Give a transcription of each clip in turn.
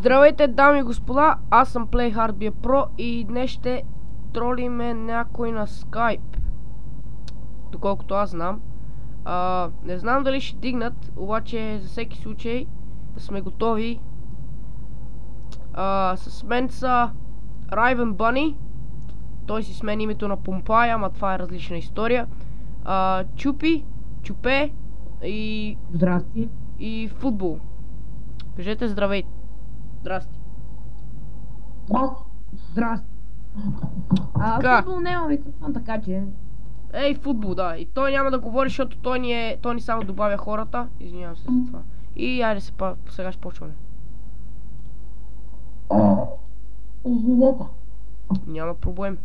Здравейте, дами и господа, аз съм PlayHardBeer Pro и днес ще тролиме някой на Skype. Доколкото аз знам. Не знам дали ще дигнат, обаче за всеки случай сме готови. С мен са Raven Bunny. Той си смени името на Помпая, ама това е различна история. Чупи, Чупе и... Здрасти. И Футбол. Кажете здравейте. Здрасти. Здрасти. Здрасти. Футбол няма микрофон, така че... Ей, Футбол, да. И той няма да говори, защото той ни само добавя хората. Извинявам се за това. И айде сега ще почваме. Извинете. Няма проблем.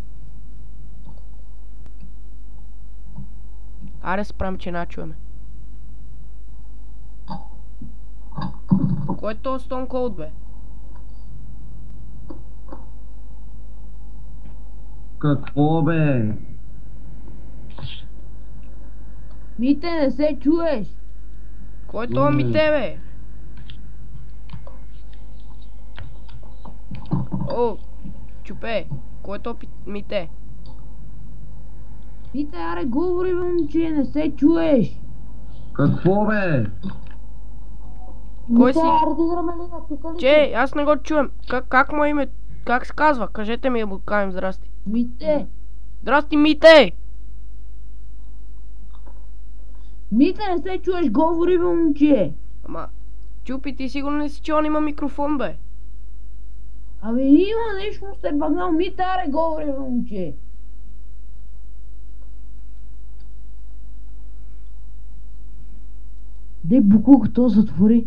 Айде се правим, че начуваме. Кой е този Stone Cold, бе? Какво, бе? Мите, не се чуеш. Кой е това Мите, бе? О, Чупе, кой е това Мите? Мите, аре, говори, момче, не се чуеш. Какво, бе? Кой си? Че, аз не го чуем. Как му е име? Как се казва? Кажете ми да му кажем здрасти. Мите. Здрасти, Мите! Мите, не се чуеш, говори, момче. Ама, Чупи, ти сигурно не си, че он има микрофон, бе? Абе, има нещо му сте багнал. Мите, аре, говори, момче. Де буклук, то затвори.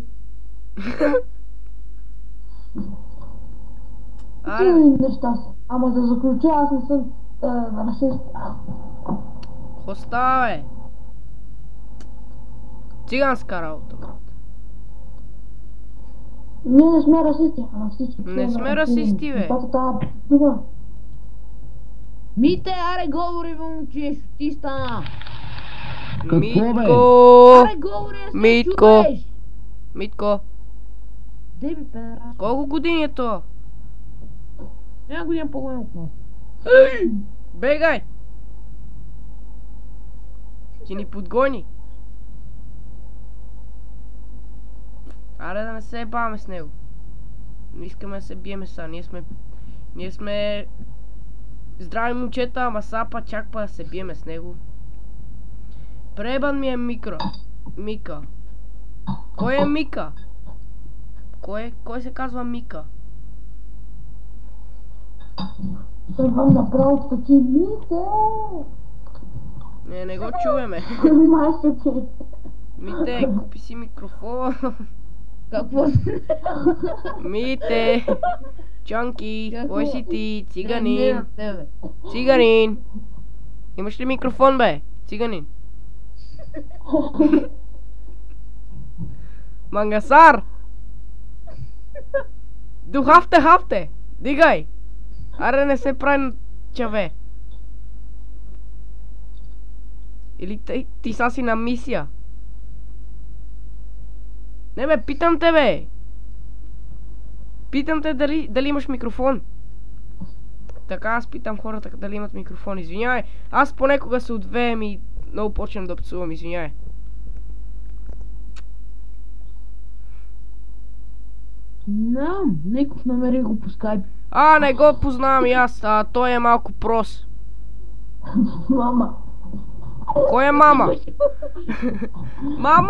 Аре, неща са. Ама да заключа, аз не съм расист. хоста, бе! Циганска работа, брат. Ние не сме расисти, ама всички. Не сме расисти, бе. Мите, аре, говори, момче, що ти стана. Какво, бе? Митко! Аре, говори, не се Митко! чуеш. Митко, Де би, педерас. колко години е то? Една година по-голям от нас. Бегай! Ти ни подгони. Аре да не се ебаваме с него. Не искаме да се биеме са. Ние сме здрави момчета, ама са па чак па да се биеме с него. Пребан ми е Мика. Кой е Мика? Кой се казва Мика? Тръгвам направо таки Мите! Не го чуваме. Май се че. Мите, купи си микрофон. Какво? Мите! Чанки, кой си ти? Не Циганин. на тебе. Циганин! Имаш ли микрофон, бе? Циганин. Мангасар! Хавте! Дигай! Аре не се прави на чаве. Или ти са си на мисия? Не бе, питам те, бе! Питам те дали имаш микрофон. Така аз питам хората дали имат микрофон. Извинявай, аз понекога се отвеем и много почнем да пцувам, извинявай. Неков намери го по скайп. Не го познавам и аз, той е малко прос. Мама. Кой е мама? Мама!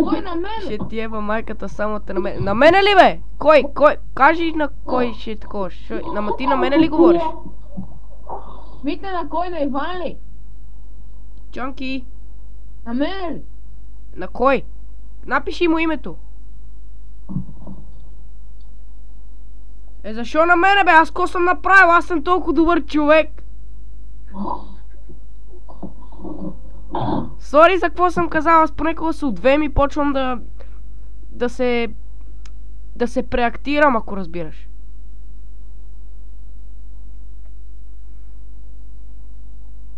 Кой на мен? Ще ти еба майката само те на мен. На мене ли, бе? Кой? Кажи на кой ще е такова. Ама ти на мене ли говориш? Мите, на кой? На Иван ли? Чанки, На мен ли? на кой? Напиши му името. Защо на мене, бе? Аз какво съм направил? Аз съм толкова добър човек. Сори за какво съм казал, аз понекога се отвем и почвам да се преактирам, ако разбираш.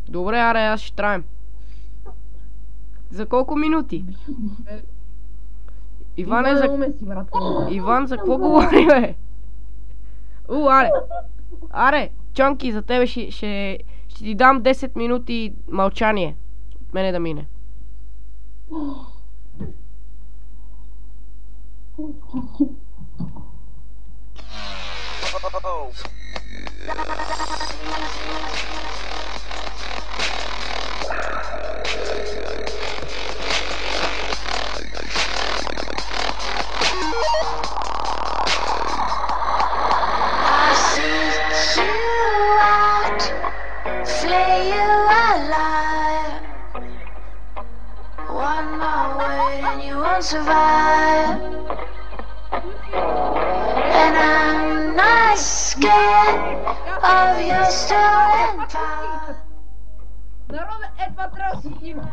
Добре, аре, аз ще траем. За колко минути? Иване, за... Иване, си, брат. Иван, за какво говори, бе? Аре. Аре, Чонки, за тебе ще ти дам 10 минути мълчание. От мене да мине. Survive, and I'm not scared of your stolen power. Народе, това трябва да си има.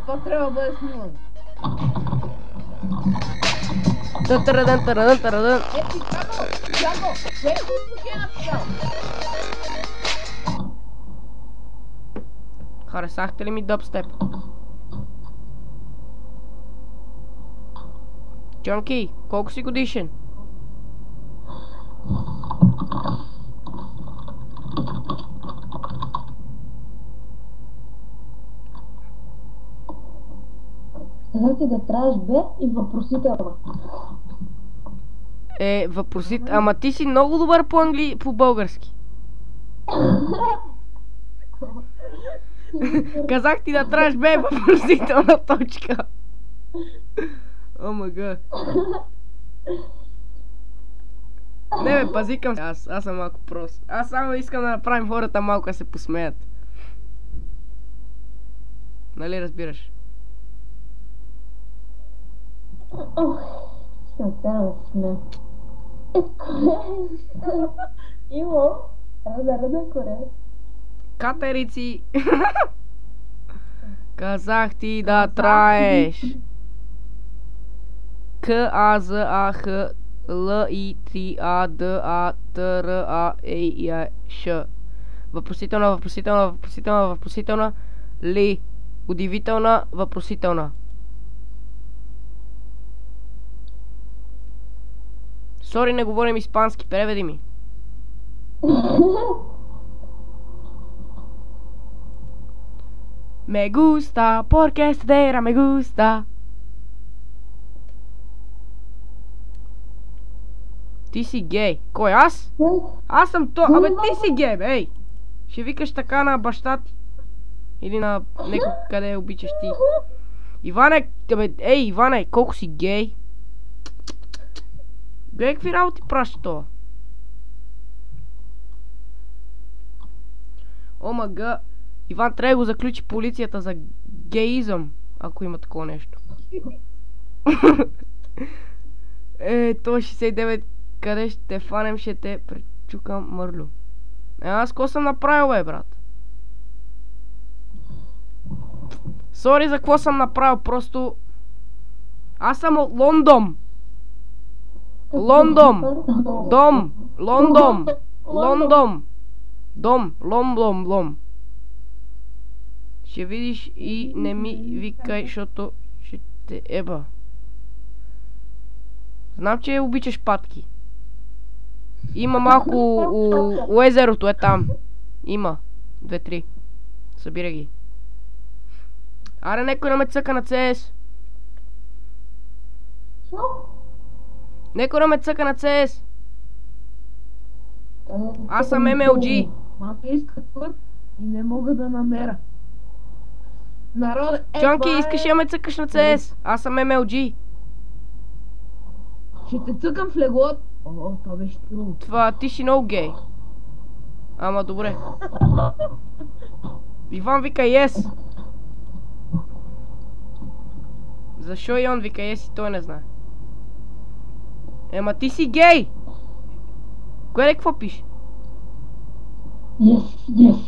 Това трябва да бъде снимано. Та-та-ра-дън. Ти, Дjango, Facebook е написал. Харесахте ли ми дъбстеп? Чонки, колко си годишен? Сега ти да трябваш бе и въпросителна. Въпросителна. Ама ти си много добър по български. Казах ти да трябваш бе въпросителна точка. О мага. Не бе, пазикам се. Аз съм малко прост. Аз само искам да направим хората малко да се посмеят. Нали разбираш? Ще трябва да сме. Имо, рада коре. Катерици. Казах ти да траеш. К-А-З-А-Х-Л-И-3-А-Д-А-Т-Р-А-Е-Я-Ш. Въпросителна. Ли. Удивителна, въпросителна. Сори, не говорим испански, преведи ми. Me gusta, porque esta me gusta. Ти си гей. Кой, аз? Аз съм то. Абе, ти си гей, бе, ей. Ще викаш така на баща ти. Или на некой, къде обичаш ти. Иване, ей, Иване, колко си гей? Гледай какви работи праща това. О мага. Иван трябва да го заключи полицията за геизъм, ако има такова нещо. То 69, къде ще те фанем, ще те пречукам мърлю. Аз какво съм направил, бе, брат? Сори за какво съм направил, просто... Аз съм от Лондон. Лом. Ще видиш и не ми викай, защото ще те еба. Знам, че обичаш патки. Има малко у езерото, е там. Има. 2-3. Събира ги. Аре, некой да ме цъка на CS. Некой да ме цъка на CS. Аз съм MLG. Малко искат път и не мога да намеря. Народе, Чонки, искаш да ме цъкаш на CS? Аз съм MLG. Ще те цъкам в леглото. О, това беше трудно. Това, ти си много гей. Ама добре. Иван вика yes. Защо и он вика yes и той не знае? Ема ти си гей! Кое ли какво пише? Yes.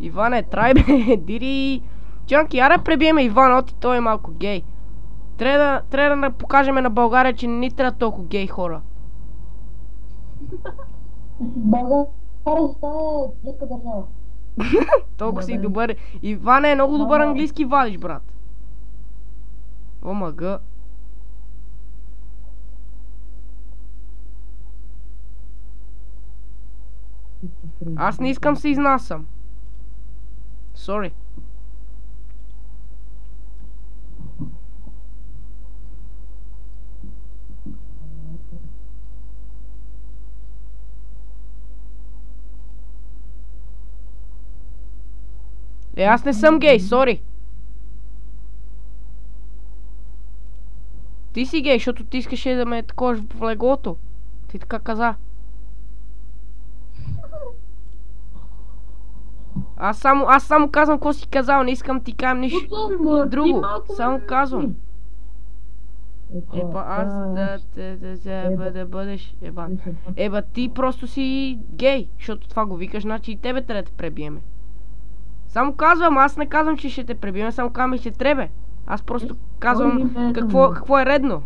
Иване, трай бе, дири... Чонки, аре пребиеме Иван, оти той е малко гей. Трябва да покажем на България, че не ни трябва толкова гей хора. България стане детска държава. Толкова си Добре. добър. Иване, много добър Ама. английски вадиш, брат. Омага. Аз не искам се изнасям. Сори. Аз не съм гей, сори. Ти си гей, защото ти искаше да ме таковаш в леглото. Ти така каза. Аз само казвам какво си казал, не искам ти кажам нищо друго. Само казвам. Еба, аз да бъдеш еба. Еба, ти просто си гей, защото това го викаш, значи и тебе трябва да те пребиеме. Само казвам, аз не казвам, че ще те пребиеме, само казвам, че трябва. Аз просто казвам какво е редно.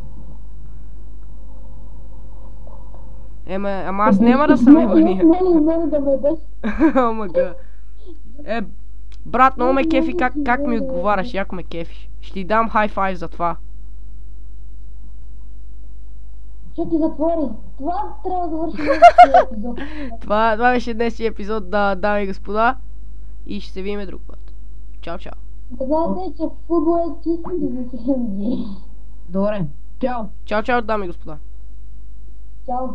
Ама аз няма да съм ебания. Не, да ме без. Омага. Брат, много ме кефи как ми отговаряш, яко ме кефиш. Ще ти дам хай файв за това. Чакай, затвори. Това трябва да върши следващия епизод. Това беше днешния епизод, дами и господа. И ще се видим друг път. Чао, чао. Да знаете, че футбол е чисто дивизион. Добре. Чао. Чао, чао, дами и господа. Чао.